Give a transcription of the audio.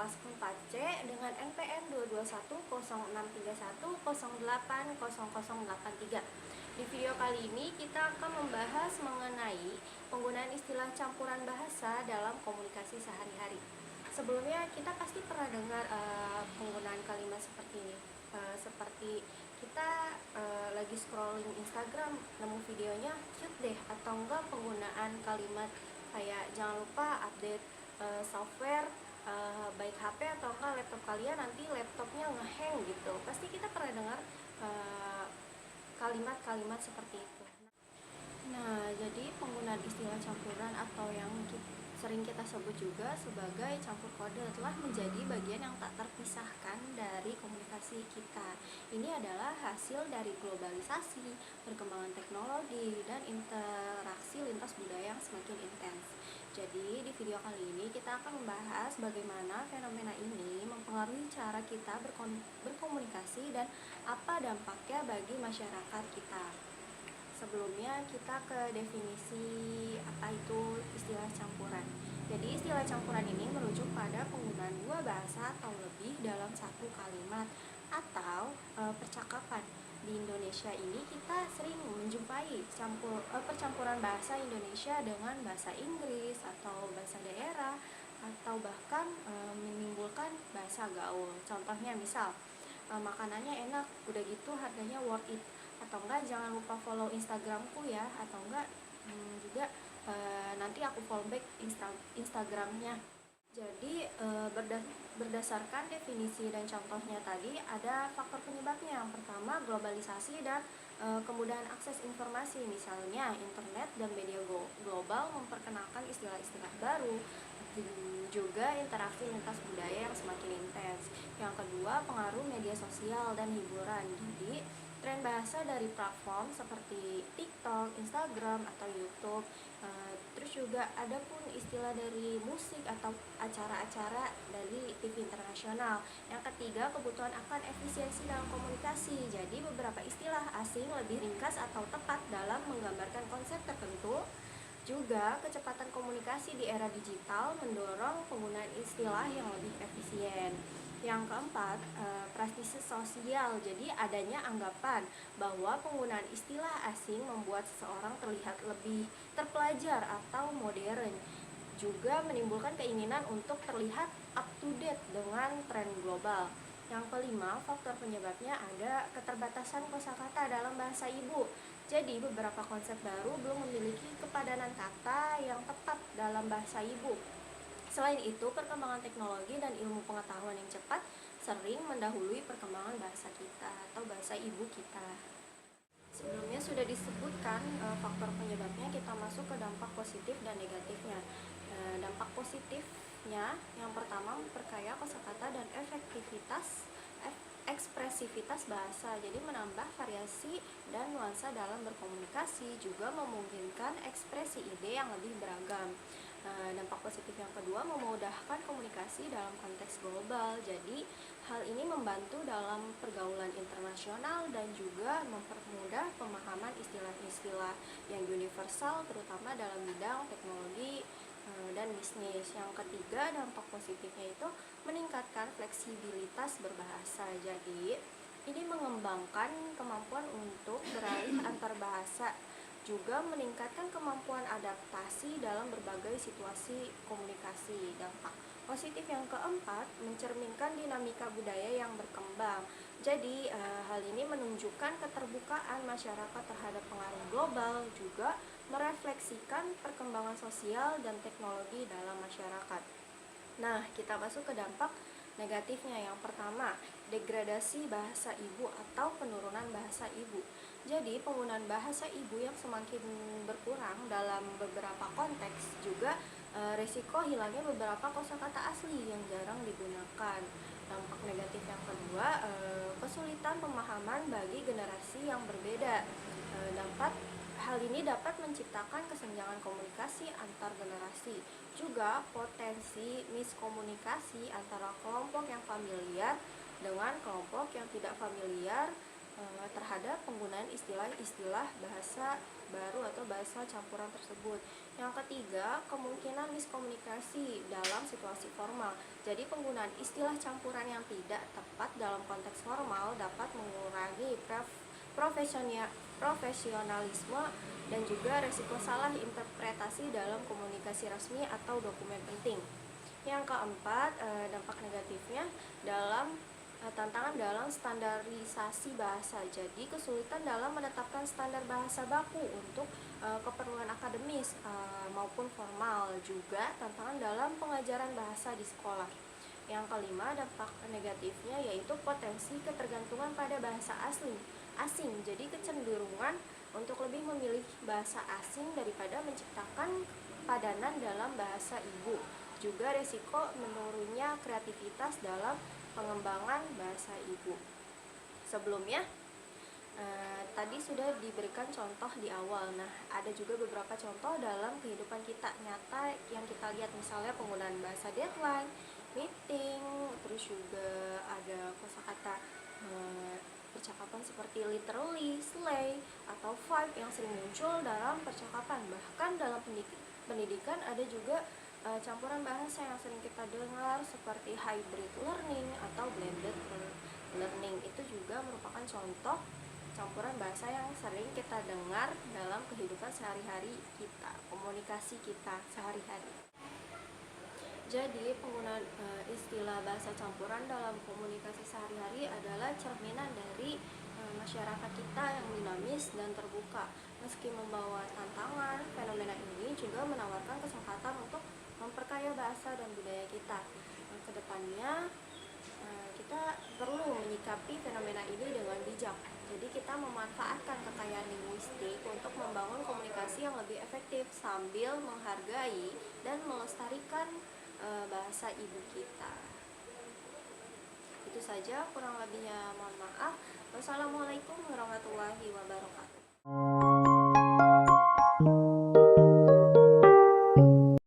kelas 4C dengan NPM 2210631080083. Di video kali ini kita akan membahas mengenai penggunaan istilah campuran bahasa dalam komunikasi sehari-hari. Sebelumnya kita pasti pernah dengar penggunaan kalimat seperti ini. Seperti kita lagi scrolling Instagram, nemu videonya cute deh, atau enggak penggunaan kalimat kayak jangan lupa update software baik HP atau enggak laptop kalian, nanti laptopnya ngehang gitu. Pasti kita pernah dengar kalimat-kalimat seperti itu. Nah, jadi penggunaan istilah campuran atau yang sering kita sebut juga sebagai campur kode telah menjadi bagian yang tak terpisahkan dari komunikasi kita. Ini adalah hasil dari globalisasi, perkembangan teknologi, dan interaksi lintas budaya yang semakin intens. Jadi, di video kali ini kita akan membahas bagaimana fenomena ini mempengaruhi cara kita berkomunikasi dan apa dampaknya bagi masyarakat kita. Sebelumnya kita ke definisi apa itu istilah campuran. Jadi istilah campuran ini merujuk pada penggunaan dua bahasa atau lebih dalam satu kalimat atau percakapan. Di Indonesia ini kita sering menjumpai percampuran bahasa Indonesia dengan bahasa Inggris atau bahasa daerah, atau bahkan menimbulkan bahasa gaul. Contohnya misal makanannya enak, udah gitu harganya worth it, atau enggak jangan lupa follow Instagramku ya, atau enggak juga nanti aku follow back Instagramnya. Jadi berdasarkan definisi dan contohnya tadi, ada faktor penyebabnya. Yang pertama, globalisasi dan kemudahan akses informasi. Misalnya internet dan media global memperkenalkan istilah-istilah baru, juga interaksi lintas budaya yang semakin intens. Yang kedua, pengaruh media sosial dan hiburan. Jadi tren bahasa dari platform seperti TikTok, Instagram, atau YouTube. Terus juga ada pun istilah dari musik atau acara-acara dari TV internasional. Yang ketiga, kebutuhan akan efisiensi dalam komunikasi. Jadi beberapa istilah asing lebih ringkas atau tepat dalam menggambarkan konsep tertentu. Juga kecepatan komunikasi di era digital mendorong penggunaan istilah yang lebih efisien. Yang keempat, prestise sosial. Jadi adanya anggapan bahwa penggunaan istilah asing membuat seseorang terlihat lebih terpelajar atau modern. Juga menimbulkan keinginan untuk terlihat up to date dengan tren global. Yang kelima, faktor penyebabnya ada keterbatasan kosakata dalam bahasa ibu. Jadi beberapa konsep baru belum memiliki kepadanan kata yang tepat dalam bahasa ibu. Selain itu, perkembangan teknologi dan ilmu pengetahuan yang cepat sering mendahului perkembangan bahasa kita atau bahasa ibu kita. Sebelumnya sudah disebutkan faktor penyebabnya, kita masuk ke dampak positif dan negatifnya. Dampak positifnya yang pertama, memperkaya kosakata dan ekspresivitas bahasa. Jadi menambah variasi dan nuansa dalam berkomunikasi, juga memungkinkan ekspresi ide yang lebih beragam. Dampak positif yang kedua, memudahkan komunikasi dalam konteks global. Jadi hal ini membantu dalam pergaulan internasional dan juga mempermudah pemahaman istilah-istilah yang universal, terutama dalam bidang teknologi dan bisnis. Yang ketiga, dampak positifnya itu meningkatkan fleksibilitas berbahasa. Jadi ini mengembangkan kemampuan untuk beralih antar bahasa, juga meningkatkan kemampuan adaptasi dalam berbagai situasi komunikasi. Dampak positif yang keempat, mencerminkan dinamika budaya yang berkembang. Jadi hal ini menunjukkan keterbukaan masyarakat terhadap pengaruh global, juga merefleksikan perkembangan sosial dan teknologi dalam masyarakat. Nah, kita masuk ke dampak negatifnya. Yang pertama, degradasi bahasa ibu atau penurunan bahasa ibu. Jadi penggunaan bahasa ibu yang semakin berkurang dalam beberapa konteks, juga resiko hilangnya beberapa kosakata asli yang jarang digunakan. Dampak negatif yang kedua, kesulitan pemahaman bagi generasi yang berbeda. Hal ini dapat menciptakan kesenjangan komunikasi antar generasi, juga potensi miskomunikasi antara kelompok yang familiar dengan kelompok yang tidak familiar terhadap penggunaan istilah-istilah bahasa baru atau bahasa campuran tersebut. Yang ketiga, kemungkinan miskomunikasi dalam situasi formal. Jadi penggunaan istilah campuran yang tidak tepat dalam konteks formal dapat mengurangi profesionalisme dan juga resiko salah interpretasi dalam komunikasi resmi atau dokumen penting. Yang keempat, dampak negatifnya dalam tantangan dalam standarisasi bahasa. Jadi kesulitan dalam menetapkan standar bahasa baku untuk keperluan akademis maupun formal, juga tantangan dalam pengajaran bahasa di sekolah. Yang kelima, dampak negatifnya yaitu potensi ketergantungan pada bahasa asing. Jadi kecenderungan untuk lebih memilih bahasa asing daripada menciptakan padanan dalam bahasa ibu. Juga resiko menurunnya kreativitas dalam pengembangan bahasa ibu. Sebelumnya tadi sudah diberikan contoh di awal. Nah, ada juga beberapa contoh dalam kehidupan kita nyata yang kita lihat, misalnya penggunaan bahasa deadline, meeting, terus juga ada kosakata percakapan seperti literally, slay, atau vibe yang sering muncul dalam percakapan. Bahkan dalam pendidikan ada juga campuran bahasa yang sering kita dengar seperti hybrid learning atau blended learning. Itu juga merupakan contoh campuran bahasa yang sering kita dengar dalam kehidupan sehari-hari kita, komunikasi kita sehari-hari. Jadi penggunaan istilah bahasa campuran dalam komunikasi sehari-hari adalah cerminan dari masyarakat kita yang dinamis dan terbuka. Meski membawa tantangan, fenomena ini juga menawarkan kesempatan untuk memperkaya bahasa dan budaya kita. Kedepannya kita perlu menyikapi fenomena ini dengan bijak. Jadi kita memanfaatkan kekayaan linguistik untuk membangun komunikasi yang lebih efektif sambil menghargai dan melestarikan bahasa ibu kita. Itu saja, kurang lebihnya mohon maaf. Wassalamualaikum warahmatullahi wabarakatuh.